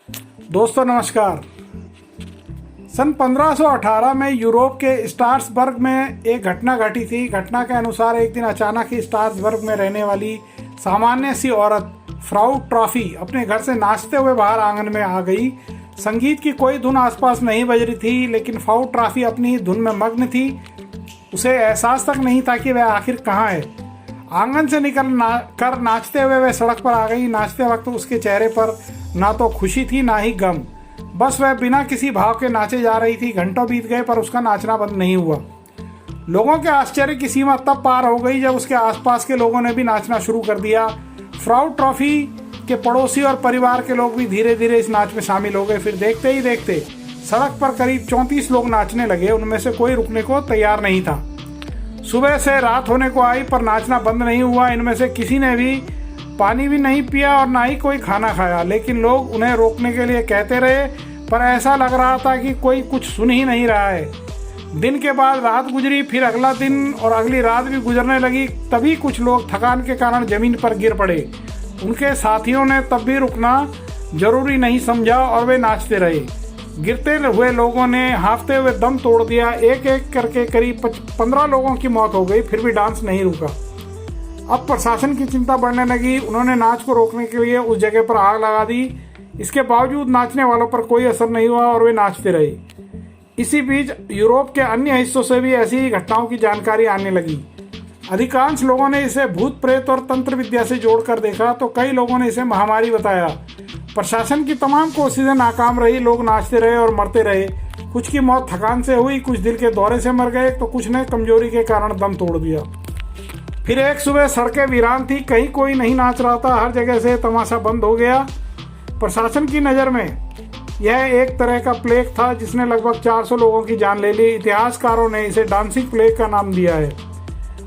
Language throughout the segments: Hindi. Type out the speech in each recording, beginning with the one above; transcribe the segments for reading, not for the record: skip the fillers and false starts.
दोस्तों नमस्कार। सन 1518 में यूरोप के स्ट्रासबर्ग में एक घटना घटी थी। घटना के अनुसार एक दिन अचानक ही स्ट्रासबर्ग में रहने वाली सामान्य सी औरत फ्राउ ट्रॉफी अपने घर से नाचते हुए बाहर आंगन में आ गई। संगीत की कोई धुन आसपास नहीं बज रही थी, लेकिन फ्राउ ट्रॉफी अपनी धुन में मग्न थी। उसे एहसास तक नहीं था कि वह आखिर कहाँ है। आंगन से कर नाचते हुए वह सड़क पर आ गई। नाचते वक्त उसके चेहरे पर ना तो खुशी थी ना ही गम, बस वह बिना किसी भाव के नाचे जा रही थी। घंटों बीत गए पर उसका नाचना बंद नहीं हुआ। लोगों के आश्चर्य की सीमा तब पार हो गई जब उसके आसपास के लोगों ने भी नाचना शुरू कर दिया। फ्राउ ट्रॉफी के पड़ोसी और परिवार के लोग भी धीरे धीरे इस नाच में शामिल हो गए। फिर देखते ही देखते सड़क पर करीब 34 लोग नाचने लगे। उनमें से कोई रुकने को तैयार नहीं था। सुबह से रात होने को आई पर नाचना बंद नहीं हुआ। इनमें से किसी ने भी पानी भी नहीं पिया और ना ही कोई खाना खाया, लेकिन लोग उन्हें रोकने के लिए कहते रहे, पर ऐसा लग रहा था कि कोई कुछ सुन ही नहीं रहा है। दिन के बाद रात गुजरी, फिर अगला दिन और अगली रात भी गुजरने लगी। तभी कुछ लोग थकान के कारण जमीन पर गिर पड़े। उनके साथियों ने तब भी रुकना जरूरी नहीं समझा और वे नाचते रहे। गिरते हुए लोगों ने हांफते हुए दम तोड़ दिया। एक एक करके करीब 15 लोगों की मौत हो गई, फिर भी डांस नहीं रुका। अब प्रशासन की चिंता बढ़ने लगी। उन्होंने नाच को रोकने के लिए उस जगह पर आग लगा दी। इसके बावजूद नाचने वालों पर कोई असर नहीं हुआ और वे नाचते रहे। इसी बीच यूरोप के अन्य हिस्सों से भी ऐसी ही घटनाओं की जानकारी आने लगी। अधिकांश लोगों ने इसे भूत प्रेत और तंत्र विद्या से जोड़कर देखा, तो कई लोगों ने इसे महामारी बताया। प्रशासन की तमाम कोशिशें नाकाम रही। लोग नाचते रहे और मरते रहे। कुछ की मौत थकान से हुई, कुछ दिल के दौरे से मर गए, तो कुछ ने कमजोरी के कारण दम तोड़ दिया। फिर एक सुबह सड़कें वीरान थी, कहीं कोई नहीं नाच रहा था। हर जगह से तमाशा बंद हो गया। प्रशासन की नज़र में यह एक तरह का प्लेग था जिसने लगभग 400 लोगों की जान ले ली। इतिहासकारों ने इसे डांसिंग प्लेग का नाम दिया है।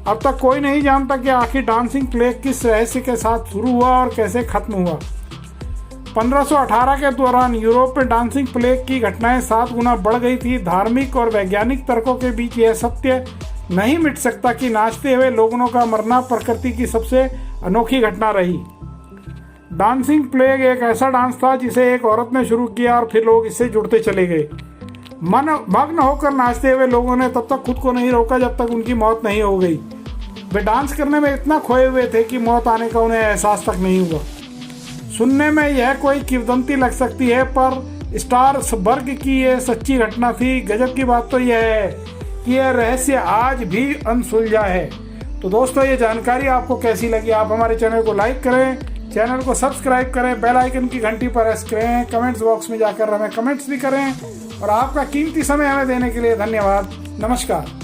अब तक कोई नहीं जानता कि आखिर डांसिंग प्लेग किस रहस्य के साथ शुरू हुआ और कैसे खत्म हुआ। 1518 के दौरान यूरोप में डांसिंग प्लेग की घटनाएं 7 गुना बढ़ गई थी। धार्मिक और वैज्ञानिक तर्कों के बीच यह सत्य नहीं मिट सकता कि नाचते हुए लोगों का मरना प्रकृति की सबसे अनोखी घटना रही। डांसिंग प्लेग एक ऐसा डांस था जिसे एक औरत ने शुरू किया और फिर लोग इससे जुड़ते चले गए। मग्न होकर नाचते हुए लोगों ने तब तक खुद को नहीं रोका जब तक उनकी मौत नहीं हो गई। वे डांस करने में इतना खोए हुए थे कि मौत आने का उन्हें एहसास तक नहीं हुआ। सुनने में यह कोई किंवदंती लग सकती है, पर स्ट्रासबर्ग की यह सच्ची घटना थी। गजब की बात तो यह है कि यह रहस्य आज भी अनसुलझा है। तो दोस्तों, ये जानकारी आपको कैसी लगी? आप हमारे चैनल को लाइक करें, चैनल को सब्सक्राइब करें, बेल आइकन की घंटी पर प्रेस करें, कमेंट्स बॉक्स में जाकर हमें कमेंट्स भी करें और आपका कीमती समय हमें देने के लिए धन्यवाद। नमस्कार।